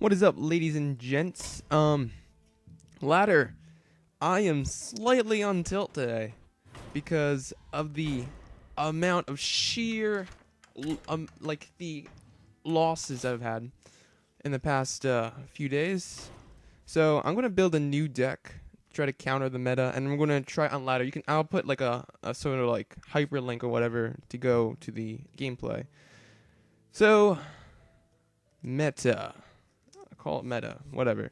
What is up, ladies and gents? Ladder, I am slightly on tilt today because of the amount of sheer, the losses I've had in the past few days. So I'm gonna build a new deck, try to counter the meta, and I'm gonna try on ladder. I'll put like a sort of like hyperlink or whatever to go to the gameplay. So, meta. Call it meta, whatever.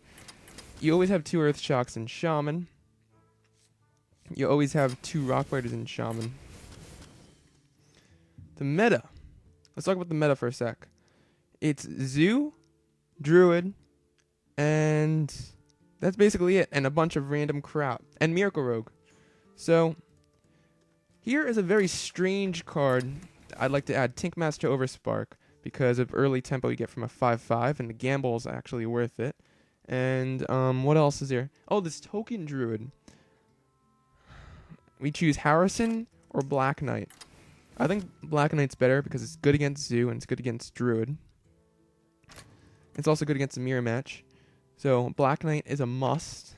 You always have 2 Earth Shocks in Shaman. You always have 2 Rock Fighters in Shaman. The meta. Let's talk about the meta for a sec. It's Zoo, Druid, and that's basically it. And a bunch of random crap. And Miracle Rogue. So, here is a very strange card. I'd like to add Tinkmaster over Spark, because of early tempo you get from a 5/5, and the gamble is actually worth it. And what else is there? Oh, this Token Druid. We choose Harrison or Black Knight. I think Black Knight's better because it's good against Zoo and it's good against Druid. It's also good against the mirror match. So Black Knight is a must.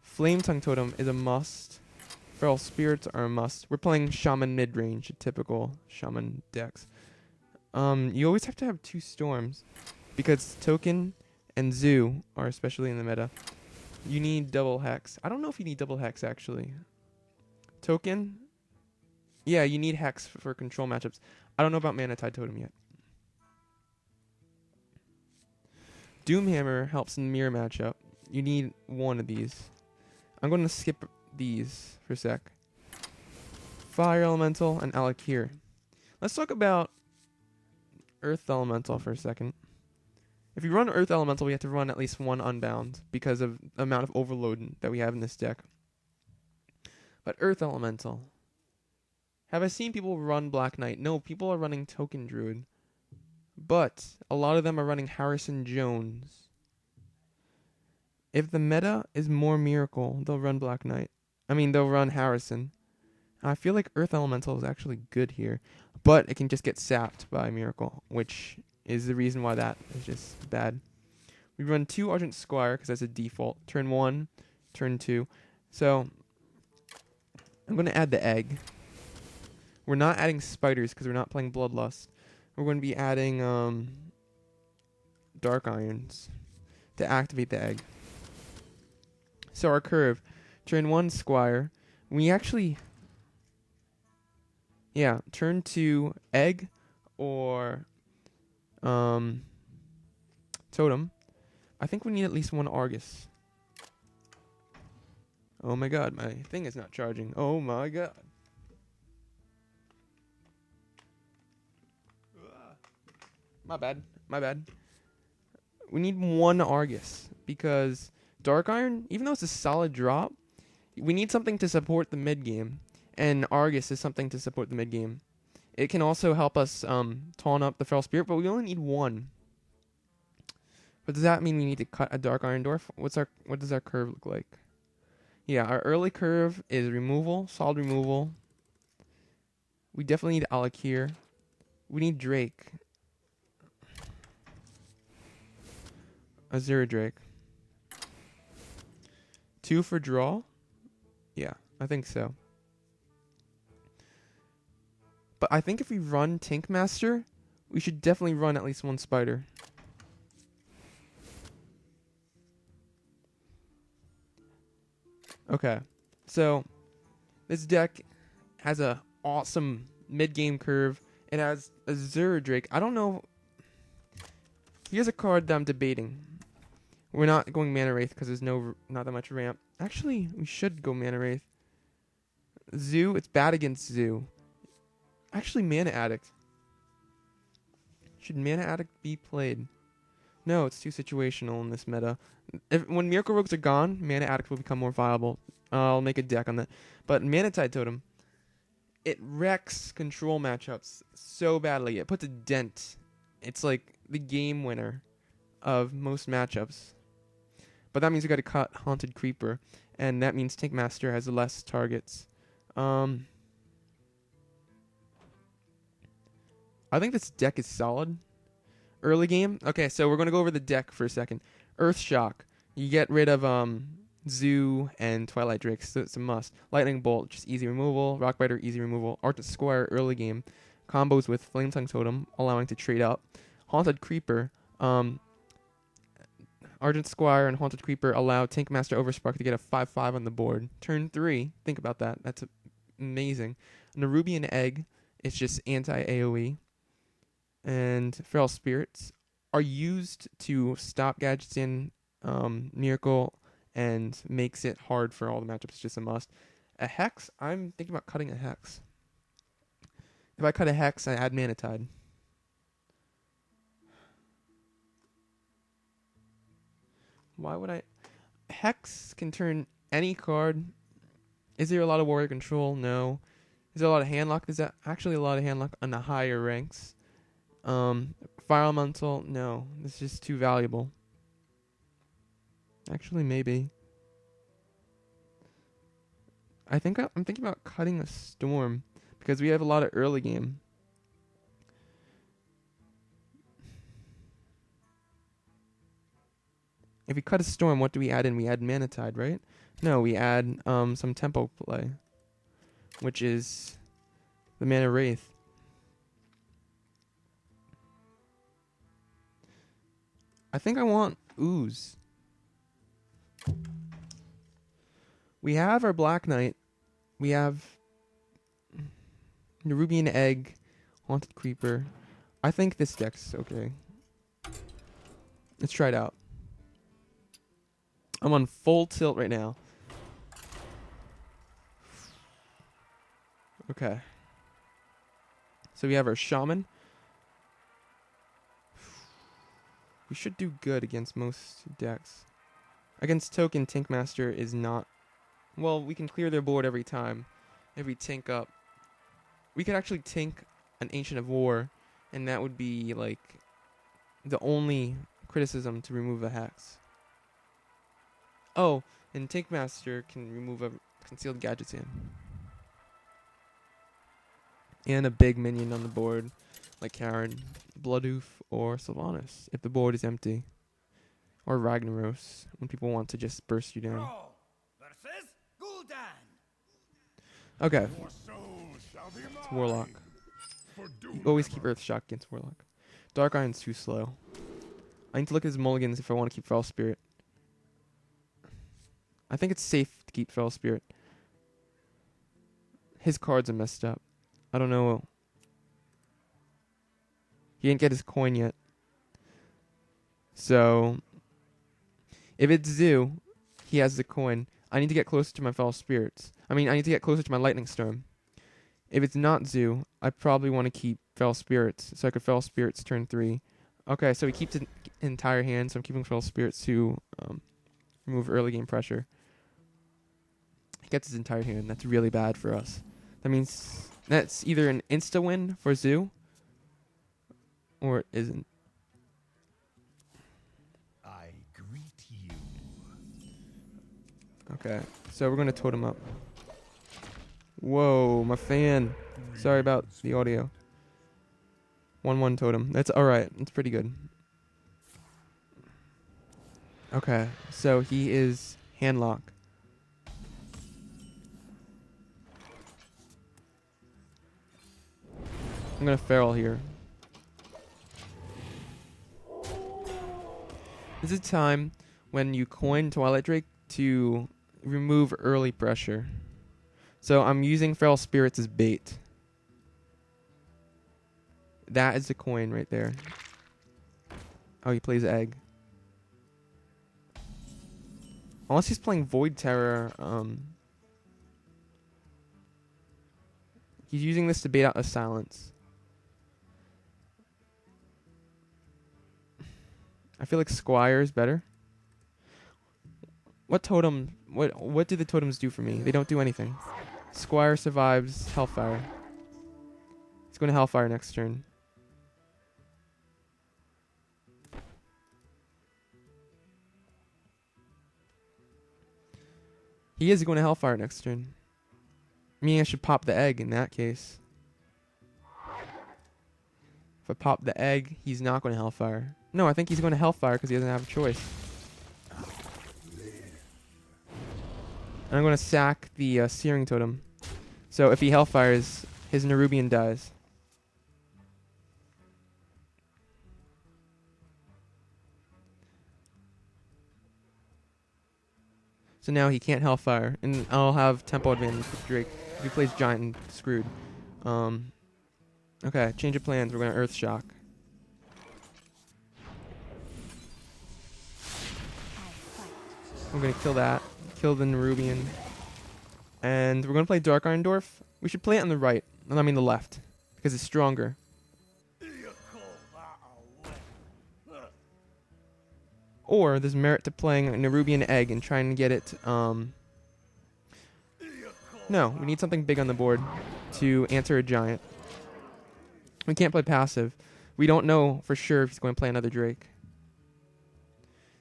Flame Tongue Totem is a must. Feral Spirits are a must. We're playing Shaman mid-range, typical Shaman decks. You always have to have 2 Storms, because Token and Zoo are especially in the meta. You need double Hex. I don't know if you need double Hex, actually. Token? Yeah, you need Hex for control matchups. I don't know about Mana Tide Totem yet. Doomhammer helps in the mirror matchup. You need one of these. I'm going to skip these for a sec. Fire Elemental and Alakir. Let's talk about Earth Elemental for a second. If you run Earth Elemental, we have to run at least 1 Unbound because of the amount of overload that we have in this deck. But Earth Elemental. Have I seen people run Black Knight? No, people are running Token Druid. But a lot of them are running Harrison Jones. If the meta is more Miracle, they'll run Black Knight. They'll run Harrison. I feel like Earth Elemental is actually good here, but it can just get sapped by Miracle, which is the reason why that is just bad. We run 2 Argent Squire because that's a default. Turn 1, turn 2. So I'm going to add the egg. We're not adding spiders because we're not playing Bloodlust. We're going to be adding Dark Irons to activate the egg. So our curve. Turn 1 Squire. We actually... Yeah, turn 2 Egg or Totem. I think we need at least 1 Argus. Oh my god, my thing is not charging. Oh my god. My bad. We need 1 Argus because Dark Iron, even though it's a solid drop, we need something to support the mid game, and Argus is something to support the mid game. It can also help us taunt up the Feral Spirit, but we only need 1. But does that mean we need to cut a Dark Iron Dwarf? What does our curve look like? Yeah, our early curve is removal, solid removal. We definitely need Alakir. We need Drake. Azure Drake. 2 for draw? Yeah, I think so. But I think if we run Tinkmaster, we should definitely run at least 1 spider. Okay, so this deck has a awesome mid-game curve. It has Azure Drake. I don't know. Here's a card that I'm debating. We're not going Mana Wraith because there's not that much ramp. Actually, we should go Mana Wraith. Zoo, it's bad against Zoo. Actually, Mana Addict. Should Mana Addict be played? No, it's too situational in this meta. When Miracle Rogues are gone, Mana Addict will become more viable. I'll make a deck on that. But Mana Tide Totem, it wrecks control matchups so badly. It puts a dent. It's like the game winner of most matchups. But that means we got to cut Haunted Creeper, and that means Tinkmaster has less targets. I think this deck is solid. Early game. Okay, so we're gonna go over the deck for a second. Earth Shock. You get rid of Zoo and Twilight Drake, so it's a must. Lightning Bolt, just easy removal. Rockbiter, easy removal. Arctic Squire, early game. Combos with Flame Tongue Totem, allowing to trade up. Haunted Creeper. Argent Squire and Haunted Creeper allow Tankmaster Overspark to get a 5/5 on the board. Turn 3, think about that. That's amazing. Nerubian Egg, it's just anti-AoE. And Feral Spirits are used to stop gadgets in Miracle and makes it hard for all the matchups. It's just a must. A Hex, I'm thinking about cutting a Hex. If I cut a Hex, I add Mana Tide. Why would I? Hex can turn any card. Is there a lot of warrior control? No. Is there a lot of hand lock? There's actually a lot of hand lock on the higher ranks. Fire Elemental? No. This is just too valuable. Actually, maybe. I'm thinking about cutting a Storm because we have a lot of early game. If we cut a Storm, what do we add in? We add Mana Tide, right? No, we add some tempo play, which is the Mana Wraith. I think I want Ooze. We have our Black Knight. We have Nerubian Egg, Haunted Creeper. I think this deck's okay. Let's try it out. I'm on full tilt right now. Okay. So we have our Shaman. We should do good against most decks. Against Token, Tankmaster is not... Well, we can clear their board every time. If we tank up. We could actually tank an Ancient of War, and that would be, like, the only criticism to remove a Hex. Oh, and Tankmaster can remove a Concealed Gadgets in. And a big minion on the board, like Karen, Bloodoof, or Sylvanas, if the board is empty. Or Ragnaros, when people want to just burst you down. Okay. It's Warlock. You always keep Earth Shock against Warlock. Dark Iron's too slow. I need to look at his mulligans if I want to keep Feral Spirit. I think it's safe to keep Feral Spirit. His cards are messed up. I don't know. He didn't get his coin yet. So, if it's Zoo, he has the coin. I need to get closer to my Feral Spirits. I need to get closer to my Lightning Storm. If it's not Zoo, I probably want to keep Feral Spirits, so I could Feral Spirits turn 3. Okay, so he keeps an entire hand, so I'm keeping Feral Spirits to remove early game pressure. He gets his entire hand. That's really bad for us. That means that's either an insta-win for Zoo, or it isn't. I greet you. Okay, so we're going to totem up. Whoa, my fan. Sorry about the audio. 1/1 totem. That's alright. That's pretty good. Okay, so he is handlock. I'm going to feral here. This is a time when you coin Twilight Drake to remove early pressure. So I'm using Feral Spirits as bait. That is the coin right there. Oh, he plays Egg. Unless he's playing Void Terror, he's using this to bait out a Silence. I feel like Squire is better. What totem? What do the totems do for me? They don't do anything. Squire survives Hellfire. He's going to Hellfire next turn. He is going to Hellfire next turn. Meaning I should pop the Egg in that case. If I pop the egg, he's not going to Hellfire. No, I think he's going to Hellfire because he doesn't have a choice. And I'm going to sack the Searing Totem. So if he Hellfires, his Nerubian dies. So now he can't Hellfire, and I'll have tempo advantage with Drake. If he plays Giant and screwed. Okay, change of plans. We're going to Earth Shock. We're going to kill that. Kill the Nerubian. And we're going to play Dark Iron Dwarf. We should play it on the right. I mean the left. Because it's stronger. Or there's merit to playing a Nerubian Egg and trying to get it. No, we need something big on the board to answer a Giant. We can't play passive. We don't know for sure if he's going to play another Drake.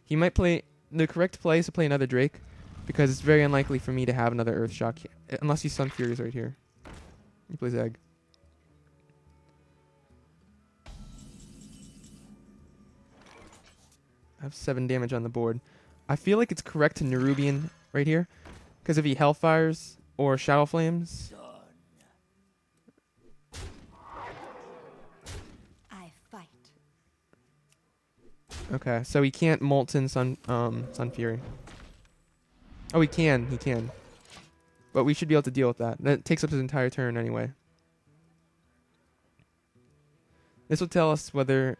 He might play... The correct play is to play another Drake, because it's very unlikely for me to have another Earth Shock, unless he Sun Furies right here. He plays Egg. I have 7 damage on the board. I feel like it's correct to Nerubian right here, because if he Hellfires or Shadow Flames... Okay, so he can't Molten Sun Fury. Oh, he can. But we should be able to deal with that. That takes up his entire turn anyway. This will tell us whether...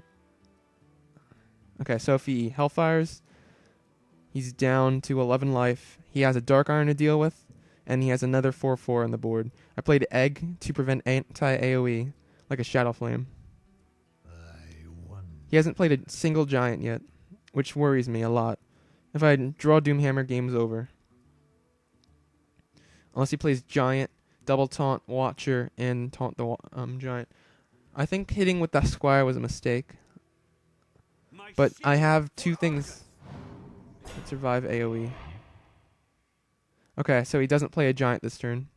Okay, so if he Hellfires, he's down to 11 life. He has a Dark Iron to deal with, and he has another 4/4 on the board. I played Egg to prevent anti-AoE, like a Shadow Flame. He hasn't played a single Giant yet, which worries me a lot. If I draw Doomhammer, game's over. Unless he plays Giant, double taunt Watcher, and taunt the Giant. I think hitting with that Squire was a mistake. But I have 2 things that survive AoE. Okay, so he doesn't play a Giant this turn.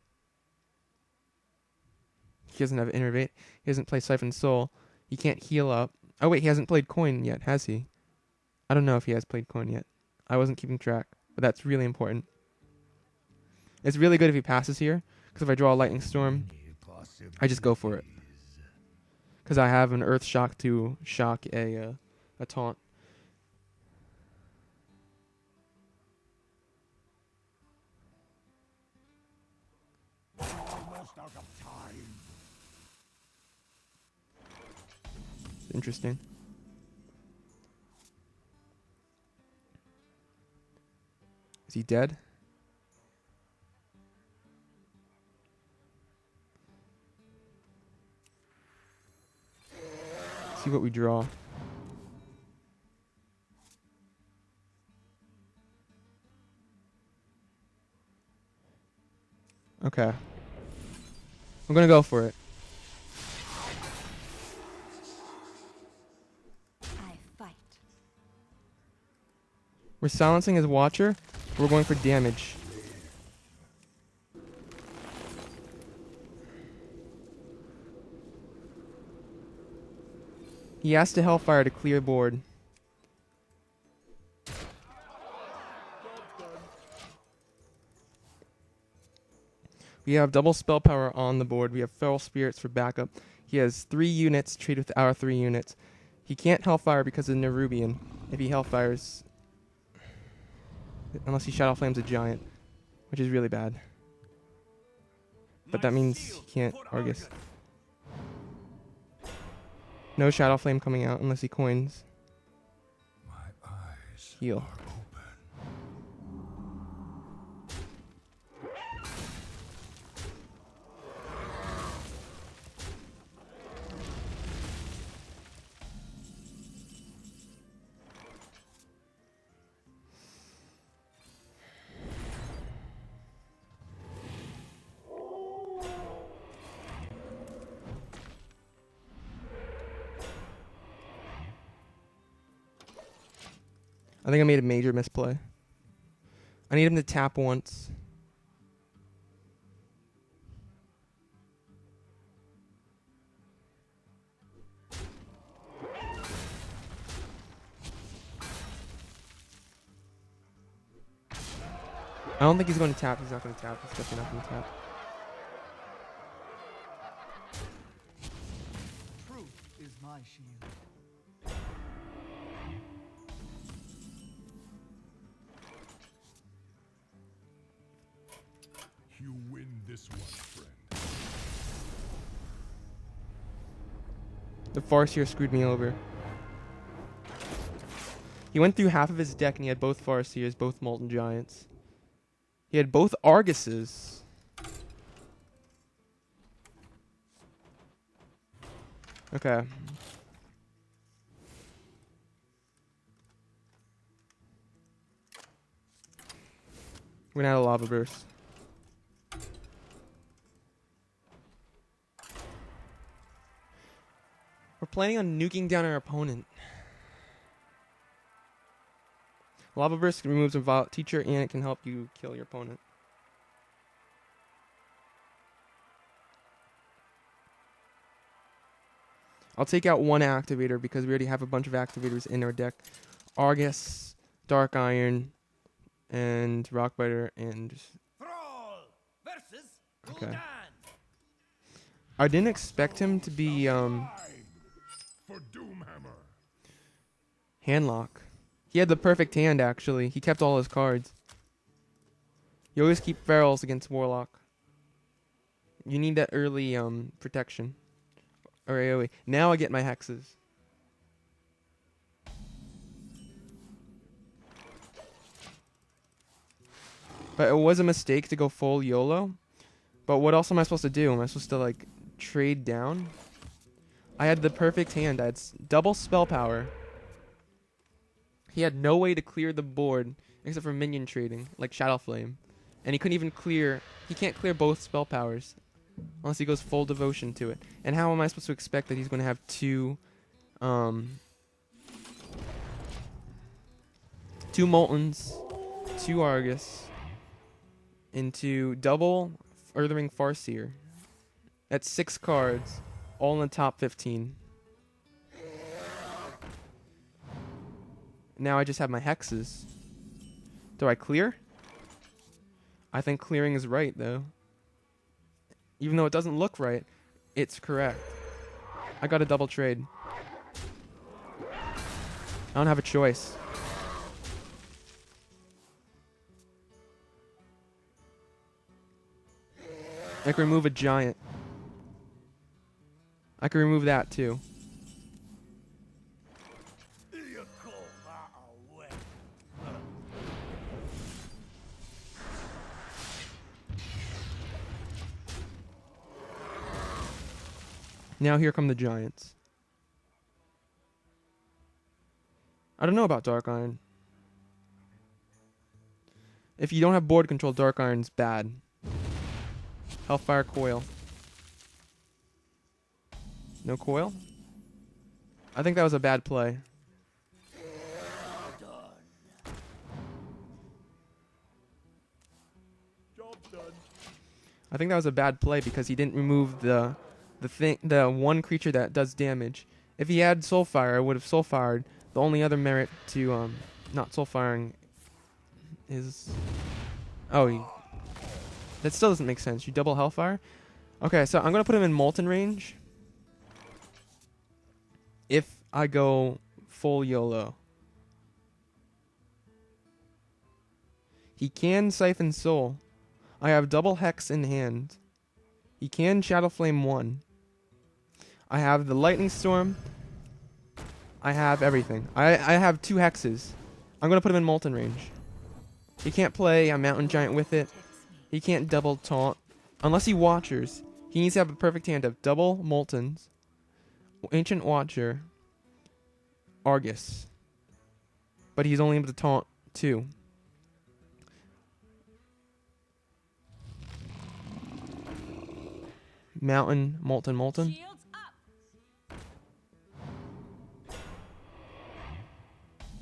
He doesn't have Innervate. He doesn't play Siphon Soul. He can't heal up. Oh wait, he hasn't played Coin yet, has he? I don't know if he has played Coin yet. I wasn't keeping track, but that's really important. It's really good if he passes here, because if I draw a Lightning Storm, I just go for it. Because I have an Earth Shock to shock a taunt. Interesting. Is he dead? See what we draw. Okay. I'm gonna go for it. We're silencing his Watcher. We're going for damage. He has to Hellfire to clear board. We have double spell power on the board. We have Feral Spirits for backup. He has 3 units, trade with our 3 units. He can't Hellfire because of Nerubian. If he Hellfires... Unless he Shadow Flames a Giant, which is really bad. But that means he can't Argus. No Shadow Flame coming out unless he coins. Heal. I think I made a major misplay. I need him to tap once. I don't think he's going to tap. He's not going to tap. He's definitely not going to tap. Truth is my shield. You win this one, friend. The Farseer screwed me over. He went through half of his deck and he had both Farseers, both Molten Giants. He had both Arguses. Okay. We're gonna have a Lava Burst. We're planning on nuking down our opponent. Lava Burst removes a Violet Teacher and it can help you kill your opponent. I'll take out one activator because we already have a bunch of activators in our deck. Argus, Dark Iron, and Rockbiter, and... Okay. I didn't expect him to be, Handlock. He had the perfect hand, actually. He kept all his cards. You always keep Ferals against Warlock. You need that early, protection. Or AoE. Now I get my hexes. But it was a mistake to go full YOLO. But what else am I supposed to do? Am I supposed to, like, trade down? I had the perfect hand. I had double spell power. He had no way to clear the board except for minion trading, like Shadow Flame. And he couldn't even clear... He can't clear both spell powers unless he goes full devotion to it. And how am I supposed to expect that he's going to have two Moltens, two Argus, into double Earthring Farseer? That's 6 cards, all in the top 15. Now I just have my hexes. Do I clear? I think clearing is right, though. Even though it doesn't look right, it's correct. I got a double trade. I don't have a choice. I can remove a giant. I can remove that, too. Now here come the giants. I don't know about Dark Iron. If you don't have board control, Dark Iron's bad. Hellfire Coil. No coil? I think that was a bad play. I think that was a bad play because he didn't remove the one creature that does damage. If he had Soulfire, I would have Soulfired. The only other merit to not Soulfiring is... Oh, that still doesn't make sense. You double Hellfire? Okay, so I'm going to put him in Molten range. If I go full YOLO. He can Siphon Soul. I have double Hex in hand. He can Shadow Flame 1. I have the Lightning Storm. I have everything. I have 2 hexes. I'm going to put him in Molten range. He can't play a Mountain Giant with it. He can't double taunt. Unless he Watchers. He needs to have a perfect hand of double Moltens, Ancient Watcher, Argus. But he's only able to taunt 2. Mountain, Molten, Molten.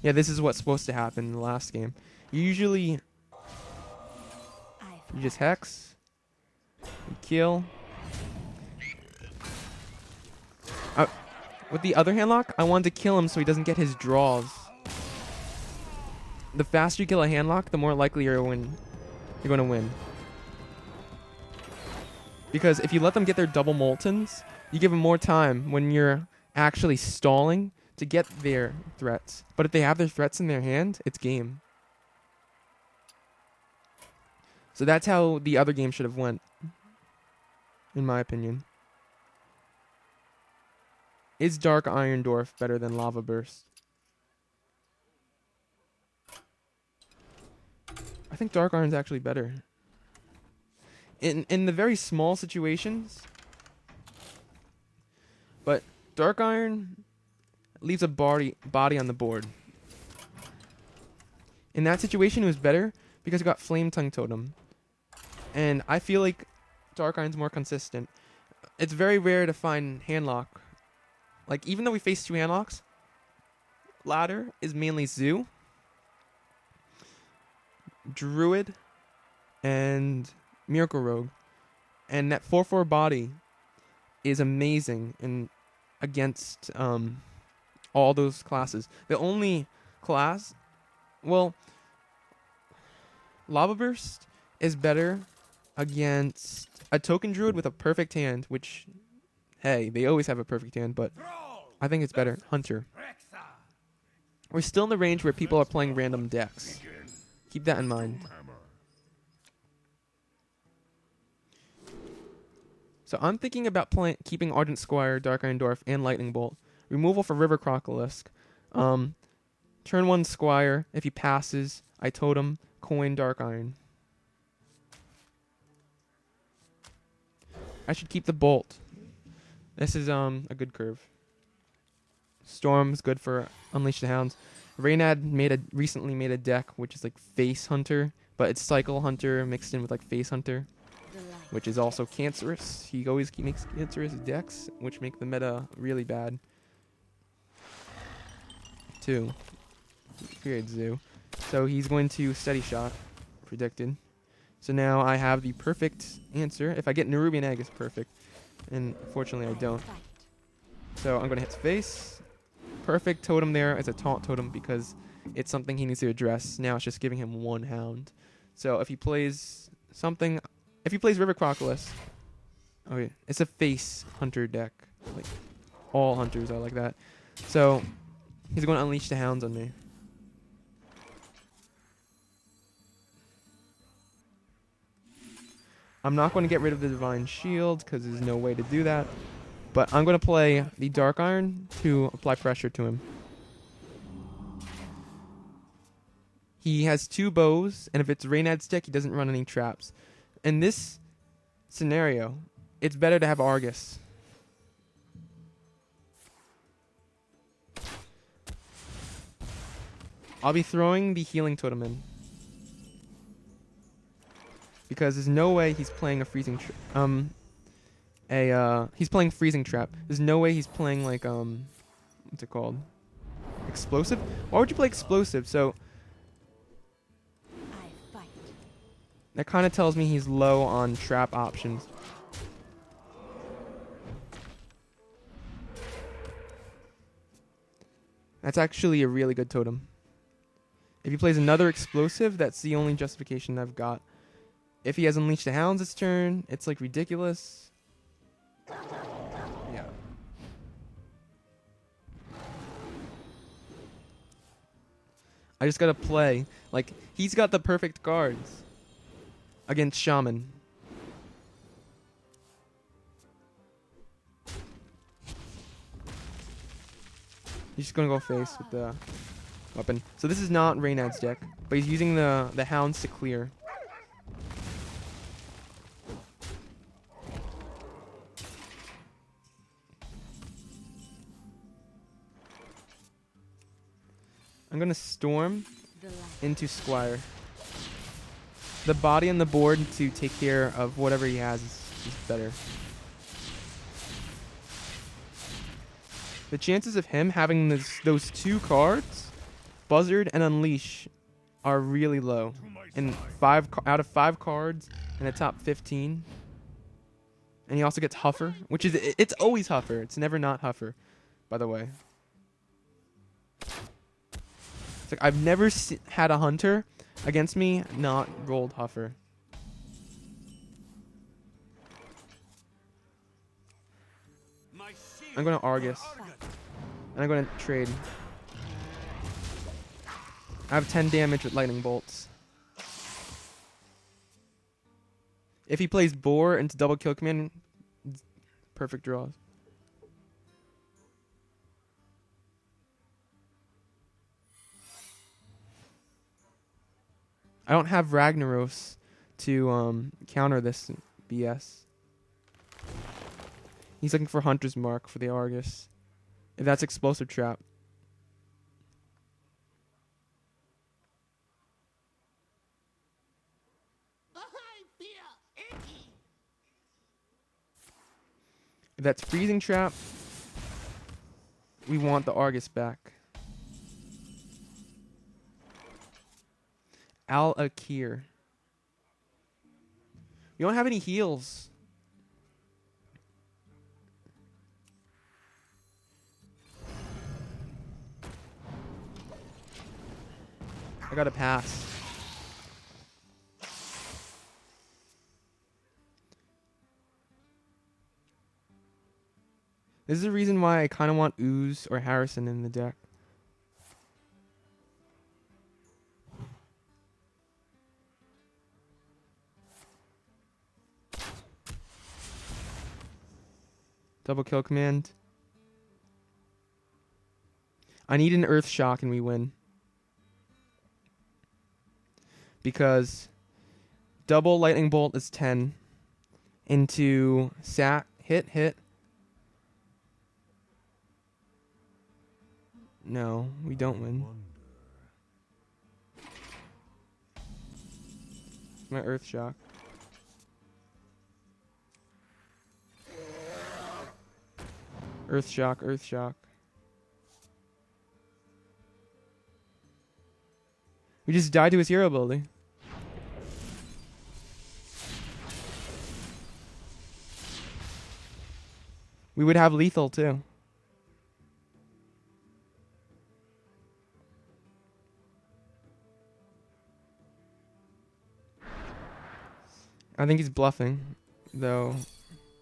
Yeah, this is what's supposed to happen in the last game. You just Hex. You kill. With the other handlock, I wanted to kill him so he doesn't get his draws. The faster you kill a handlock, the more likely you're to win. you're going to win. Because if you let them get their double Moltons, you give them more time when you're actually stalling to get their threats. But if they have their threats in their hand, it's game. So that's how the other game should have went, in my opinion. Is Dark Iron Dwarf better than Lava Burst? I think Dark Iron's actually better. In the very small situations, but Dark Iron leaves a body on the board. In that situation, it was better because it got Flame Tongue Totem. And I feel like Dark Iron's more consistent. It's very rare to find handlock. Like, even though we face 2 handlocks, ladder is mainly Zoo, Druid, and Miracle Rogue. And that 4/4 body is amazing in against all those classes. The only class, well, Lava Burst is better against a token druid with a perfect hand, which, hey, they always have a perfect hand, but I think it's better. Hunter. We're still in the range where people are playing random decks. Keep that in mind. So I'm thinking about keeping Ardent Squire, Dark Iron Dwarf, and Lightning Bolt. Removal for River Crocolisk. Turn 1 Squire. If he passes, I totem, coin Dark Iron. I should keep the Bolt. This is a good curve. Storm's good for Unleash the Hounds. Reynad recently made a deck which is like Face Hunter, but it's Cycle Hunter mixed in with like Face Hunter, which is also cancerous. He always makes cancerous decks, which make the meta really bad. 2. Create Zoo. So he's going to Steady Shot, predicted. So now I have the perfect answer. If I get Nerubian Egg, it's perfect. And fortunately I don't. So I'm going to hit face. Perfect totem there as a taunt totem because it's something he needs to address. Now it's just giving him 1 hound. So if he plays something... If he plays River Crocolisk... Okay, it's a face hunter deck. Like, all hunters are like that. So he's going to unleash the hounds on me. I'm not going to get rid of the Divine Shield because there's no way to do that. But I'm going to play the Dark Iron to apply pressure to him. He has 2 bows, and if it's Reynad's deck, he doesn't run any traps. In this scenario, it's better to have Argus. I'll be throwing the Healing Totem in. Because there's no way he's playing a freezing he's playing freezing trap. There's no way he's playing like what's it called? Explosive? Why would you play explosive? So that kind of tells me he's low on trap options. That's actually a really good totem. If he plays another explosive, that's the only justification I've got. If he has Unleash the Hounds this turn, it's like ridiculous. Yeah. I just gotta play. Like, he's got the perfect cards against Shaman. He's just gonna go face with the weapon. So this is not Reynad's deck, but he's using the hounds to clear. I'm going to Storm into Squire. The body on the board to take care of whatever he has is better. The chances of him having those 2 cards, Buzzard and Unleash, are really low. And out of 5 cards in the top 15. And he also gets Huffer, which is... It's always Huffer. It's never not Huffer, by the way. It's like I've never had a hunter against me not rolled Huffer. I'm going to Argus. And I'm going to trade. I have 10 damage with lightning bolts. If he plays Boar into double kill command, perfect draws. I don't have Ragnaros to counter this BS. He's looking for Hunter's Mark for the Argus. If that's Explosive Trap. If that's Freezing Trap, we want the Argus back. Al-Akir. We don't have any heals. I gotta pass. This is the reason why I kind of want Ooze or Harrison in the deck. Double kill command. I need an Earth Shock and we win. Because double lightning bolt is 10 into hit. No, we don't win. My Earth Shock. Earth Shock. We just died to his hero ability. We would have lethal too. I think he's bluffing, though.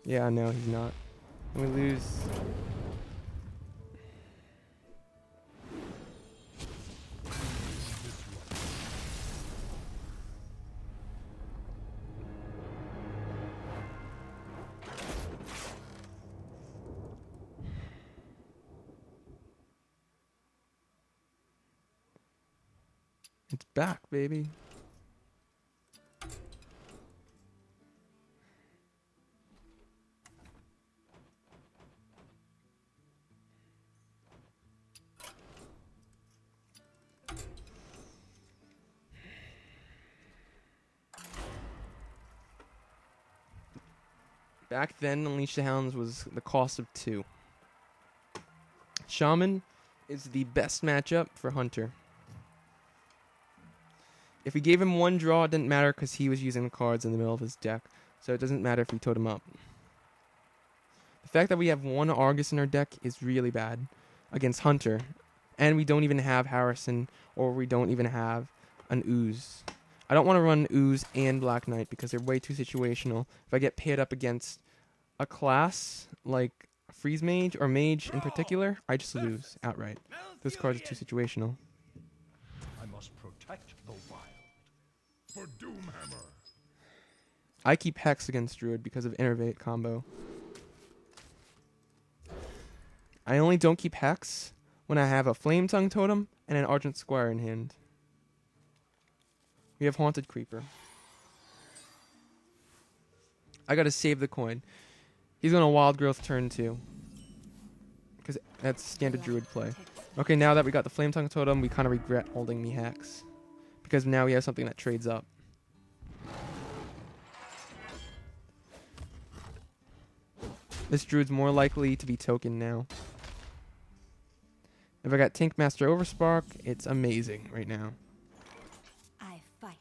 Yeah, no, he's not. And we lose. It's back, baby. Back then, Unleash the Hounds was the cost of 2. Shaman is the best matchup for Hunter. If we gave him 1 draw, it didn't matter because he was using the cards in the middle of his deck. So it doesn't matter if we totem up. The fact that we have 1 Argus in our deck is really bad against Hunter. And we don't even have Harrison, or we don't even have an Ooze. I don't want to run Ooze and Black Knight because they're way too situational. If I get paired up against a class like Freeze Mage or Mage in particular, I just lose outright. Those cards are too situational. I must protect the wild. For Doomhammer. I keep Hex against Druid because of Innervate combo. I only don't keep Hex when I have a Flame Tongue Totem and an Argent Squire in hand. We have Haunted Creeper. I gotta save the coin. He's going to Wild Growth turn 2. Because that's standard Druid play. Okay, now that we got the Flame Tongue Totem, we kind of regret holding the Hex. Because now we have something that trades up. This Druid's more likely to be token now. If I got Tankmaster Overspark, it's amazing right now. I fight.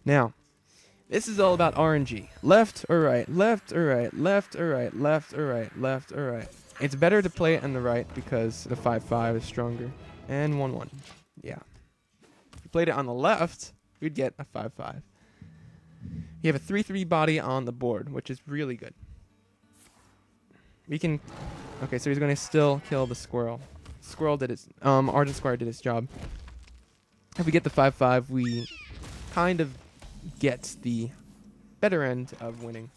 Now, this is all about RNG. Left or right, left or right, left or right, left or right, left or right. It's better to play it on the right because the 5-5 is stronger. And 1-1. Yeah. If you played it on the left, we'd get a 5-5. You have a 3-3 body on the board, which is really good. We can... Okay, so he's going to still kill the squirrel. Squirrel did its... Argent Squire did its job. If we get the 5-5, we kind of get the better end of winning.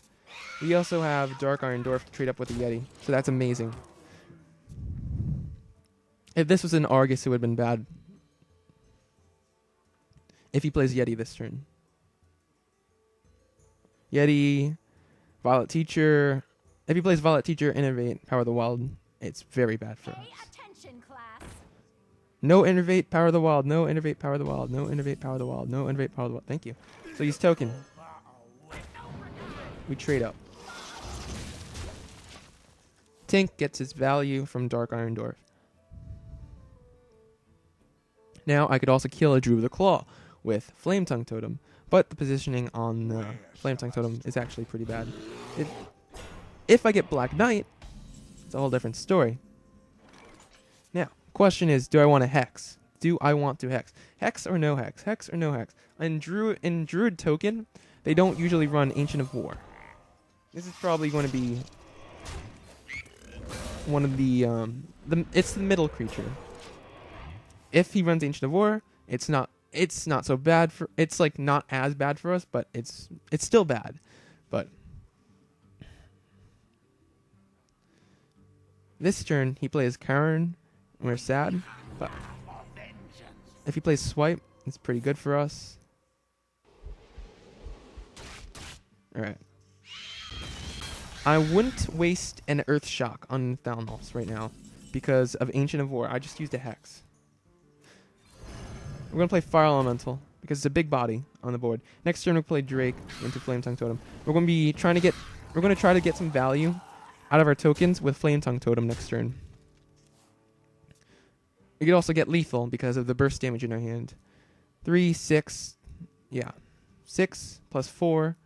We also have Dark Iron Dwarf to trade up with the Yeti, so that's amazing. If this was an Argus, it would have been bad. If he plays Yeti this turn. Yeti, Violet Teacher. If he plays Violet Teacher, Innovate, Power of the Wild, it's very bad for us. Attention, class. No Innovate, Power of the Wild, no Innovate, Power of the Wild, no Innovate, Power of the Wild, no Innovate, Power of the Wild. Thank you. So he's token. We trade up. Tink gets his value from Dark Iron Dwarf. Now I could also kill a Druid with a Claw with Flame Tongue Totem, but the positioning on the Flame Tongue Totem is actually pretty bad. If I get Black Knight, it's a whole different story. Now, question is, do I want to Hex? Do I want to Hex? Hex or no Hex? Hex or no Hex? In Druid Token, they don't usually run Ancient of War. This is probably going to be one of the it's the middle creature. If he runs Ancient of War, it's not so bad for... It's like not as bad for us, but it's still bad. But this turn, he plays Karn, and we're sad. But if he plays Swipe, it's pretty good for us. Alright. I wouldn't waste an Earth Shock on Thalnos right now because of Ancient of War. I just used a Hex. We're going to play Fire Elemental because it's a big body on the board. Next turn we'll play Drake into Flame Tongue Totem. We're going to try to get some value out of our tokens with Flame Tongue Totem next turn. We could also get lethal because of the burst damage in our hand. 3, 6, yeah. 6 plus 4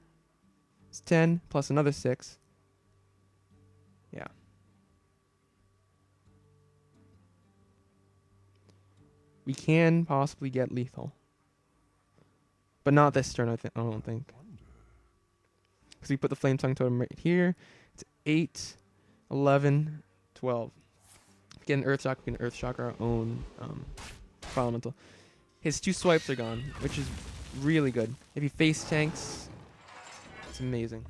is 10 plus another 6. Yeah. We can possibly get lethal. But not this turn, I don't think. Because we put the Flame Tongue Totem right here. It's 8, 11, 12. Get an Earth Shock, we can Earth Shock our own Fire Elemental. His 2 swipes are gone, which is really good. If he face tanks, it's amazing.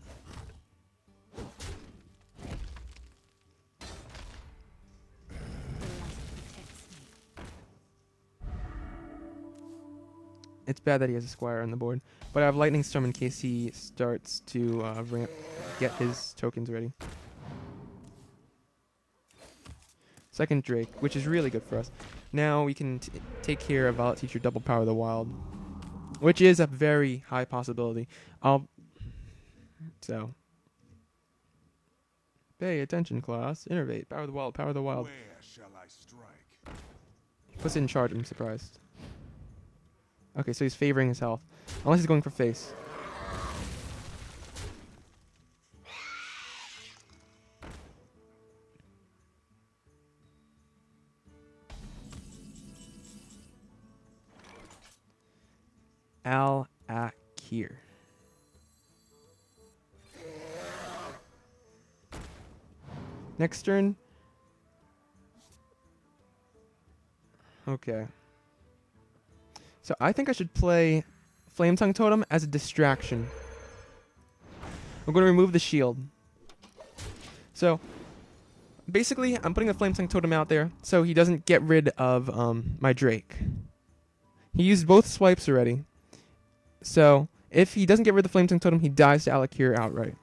It's bad that he has a Squire on the board, but I have Lightning Storm in case he starts to get his tokens ready. Second Drake, which is really good for us. Now we can take care of Violet Teacher double Power of the Wild, which is a very high possibility. So pay attention, class. Innervate, Power of the Wild, Power of the Wild. Where shall I strike? Puts it in charge. I'm surprised. Okay, so he's favoring his health. Unless he's going for face. Al-Akir. Next turn. Okay. So I think I should play Flame Tongue Totem as a distraction. I'm going to remove the shield. So basically, I'm putting the Flame Tongue Totem out there so he doesn't get rid of my Drake. He used both swipes already. So if he doesn't get rid of the Flame Tongue Totem, he dies to Alakir outright.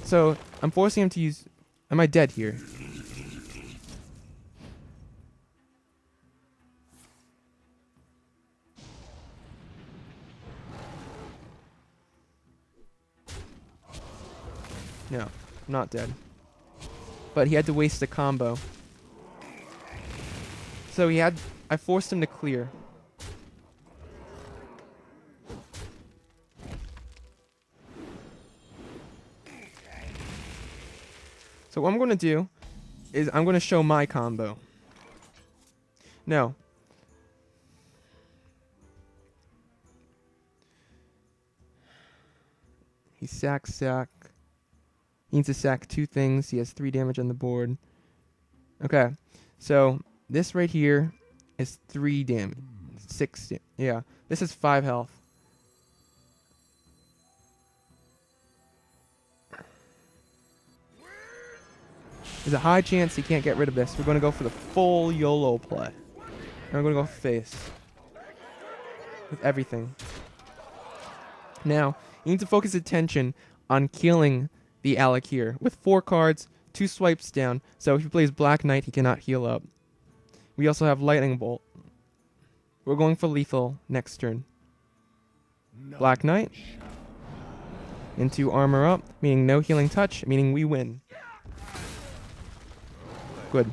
So I'm forcing him to use... Am I dead here? No, I'm not dead. But he had to waste a combo. So I forced him to clear. So what I'm going to do is I'm going to show my combo. No. He sack. He needs to sack 2 things. He has 3 damage on the board. Okay, so this right here is 3 damage. 6, yeah. This is 5 health. There's a high chance he can't get rid of this. We're going to go for the full YOLO play. And we're going to go face. With everything. Now, you need to focus attention on killing the Alec here. With 4 cards, 2 swipes down. So if he plays Black Knight, he cannot heal up. We also have Lightning Bolt. We're going for lethal next turn. Black Knight. Into armor up, meaning no healing touch, meaning we win. Good.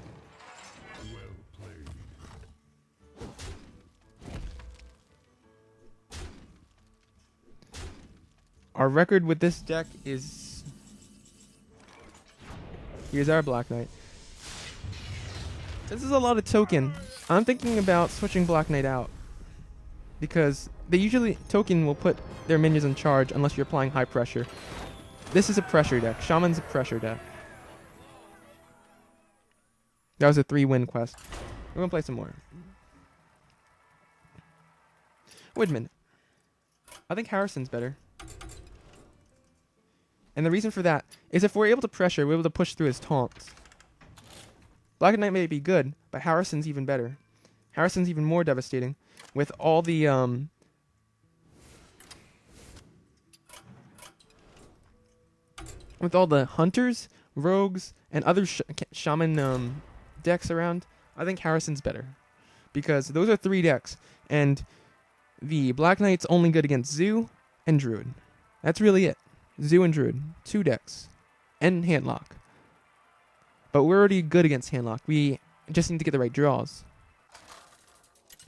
Our record with this deck is... Here's our Black Knight. This is a lot of token. I'm thinking about switching Black Knight out. Because they usually... Token will put their minions in charge unless you're applying high pressure. This is a pressure deck. Shaman's a pressure deck. That was a 3-win quest. We're going to play some more. Wait a minute. I think Harrison's better. And the reason for that is if we're able to pressure, we're able to push through his taunts. Black Knight may be good, but Harrison's even better. Harrison's even more devastating. With all the hunters, rogues, and other shaman decks around, I think Harrison's better. Because those are 3 decks, and the Black Knight's only good against Zoo and Druid. That's really it. Zoo and Druid. 2 decks. And Handlock. But we're already good against Handlock. We just need to get the right draws.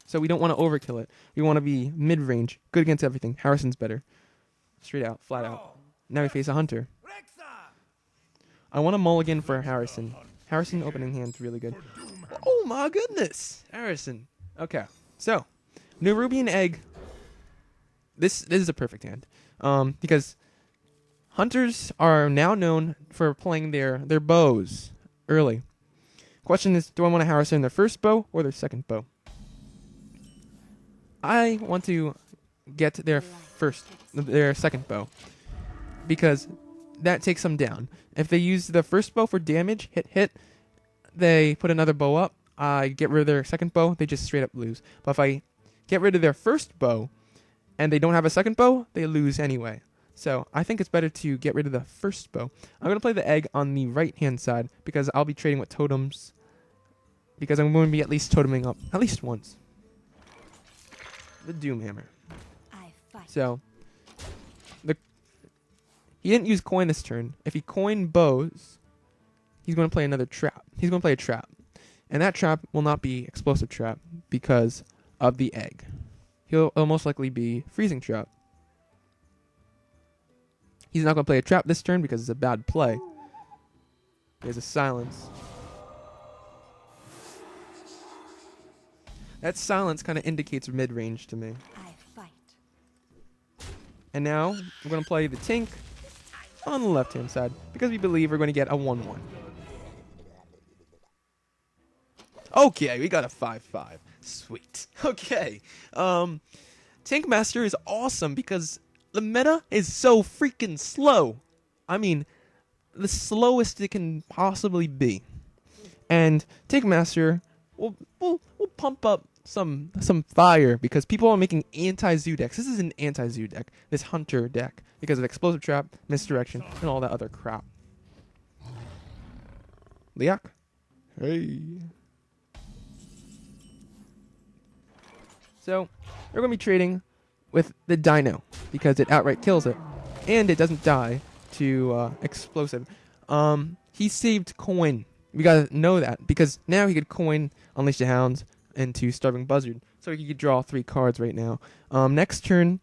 So we don't want to overkill it. We want to be mid-range. Good against everything. Harrison's better. Straight out. Flat out. Now we face a Hunter. I want to mulligan for Harrison. Harrison opening hand's really good. Oh my goodness! Harrison. Okay. So, Nerubian Egg. This is a perfect hand. Because Hunters are now known for playing their bows early. Question is, do I want to Harrison their first bow or their second bow? I want to get their second bow. Because that takes them down. If they use the first bow for damage, hit, they put another bow up, I get rid of their second bow, they just straight up lose. But if I get rid of their first bow, and they don't have a second bow, they lose anyway. So I think it's better to get rid of the first bow. I'm going to play the egg on the right-hand side, because I'll be trading with totems. Because I'm going to be at least toteming up, at least once. The Doomhammer. So... He didn't use coin this turn. If he coined bows, he's going to play another trap. He's going to play a trap. And that trap will not be explosive trap because of the egg. It'll most likely be freezing trap. He's not going to play a trap this turn because it's a bad play. There's a silence. That silence kind of indicates mid-range to me. And now, we're going to play the Tink on the left-hand side, because we believe we're going to get a 1-1. Okay, we got a 5-5. Sweet. Okay. Tank Master is awesome because the meta is so freaking slow. I mean, the slowest it can possibly be. And Tank Master will pump up some fire because people are making anti-Zoo decks. This is an anti-Zoo deck, this Hunter deck, because of Explosive Trap, Misdirection, and all that other crap. Liak? Hey. So, we're going to be trading with the Dino, because it outright kills it, and it doesn't die to Explosive. He saved coin. We got to know that, because now he could coin Unleash the Hounds into Starving Buzzard, so he could draw 3 cards right now. Next turn,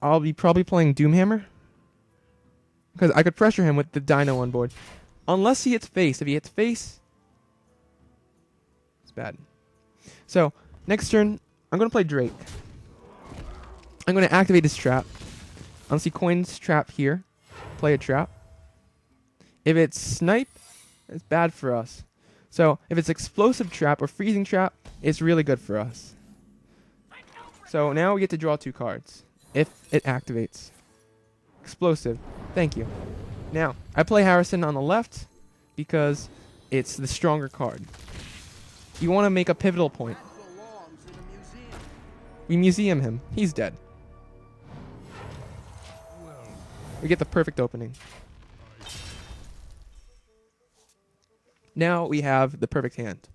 I'll be probably playing Doomhammer, because I could pressure him with the Dino on board. Unless he hits face. If he hits face, it's bad. So, next turn, I'm going to play Drake. I'm going to activate his trap. Unless he coins trap here, play a trap. If it's snipe, it's bad for us. So if it's explosive trap or freezing trap, it's really good for us. So now we get to draw 2 cards if it activates. Explosive. Thank you. Now, I play Harrison on the left because it's the stronger card. You want to make a pivotal point. We museum him. He's dead. We get the perfect opening. Now we have the perfect hand.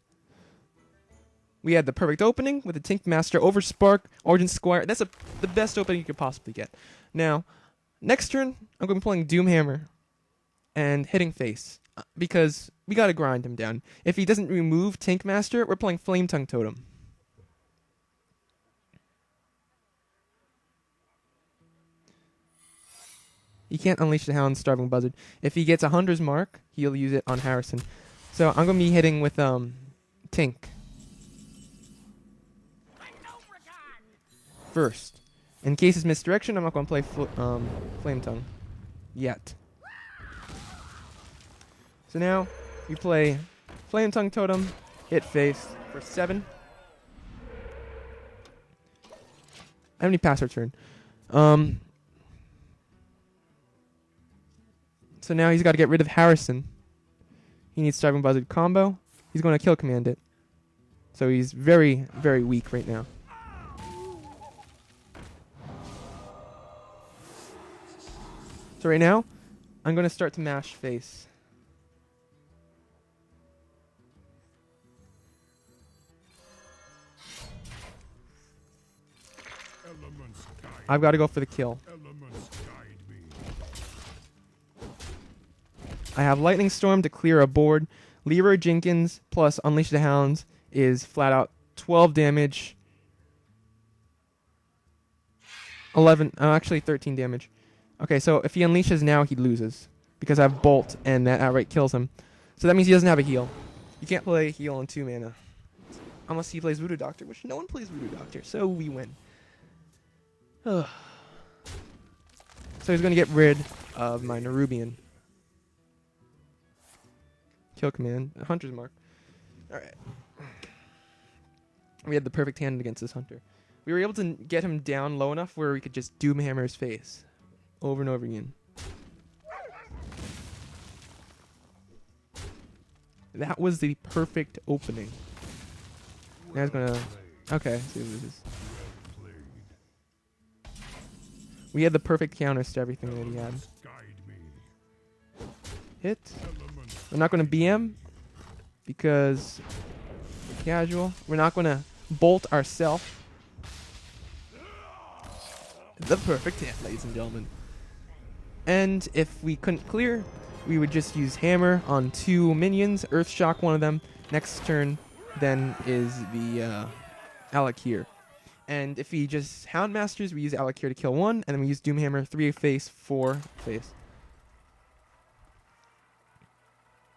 We had the perfect opening with the Tink Master over Spark, Origin Squire. That's the best opening you could possibly get. Now, next turn, I'm going to be playing Doomhammer and hitting face because we got to grind him down. If he doesn't remove Tink Master, we're playing Flame Tongue Totem. He can't unleash the Hound, Starving Buzzard. If he gets a Hunter's Mark, he'll use it on Harrison. So I'm going to be hitting with Tink. First. In case it's misdirection, I'm not going to play Flame Tongue. Yet. So now, you play Flame Tongue Totem, hit face for 7. I have any pass our turn. So now he's got to get rid of Harrison. He needs Starving Buzzard combo. He's going to kill command it. So he's very, very weak right now. So right now, I'm going to start to mash face. I've got to go for the kill. I have Lightning Storm to clear a board. Leroy Jenkins plus Unleash the Hounds is flat out 12 damage. 11, actually 13 damage. Okay, so if he unleashes now, he loses. Because I have Bolt, and that outright kills him. So that means he doesn't have a heal. You can't play heal on 2 mana. Unless he plays Voodoo Doctor, which no one plays Voodoo Doctor, so we win. So he's going to get rid of my Nerubian. Kill command. Hunter's Mark. Alright. We had the perfect hand against this Hunter. We were able to get him down low enough where we could just Doomhammer his face. Over and over again. That was the perfect opening. Now he's gonna... Okay, see what this is. We had the perfect counters to everything that he had. Hit. We're not gonna BM because we're casual. We're not gonna bolt ourselves. The perfect hand, ladies and gentlemen. And if we couldn't clear, we would just use Hammer on 2 minions, Earth Shock one of them. Next turn, then is the Alakir. And if we just Houndmasters, we use Alakir to kill 1, and then we use Doomhammer 3 face, 4 face.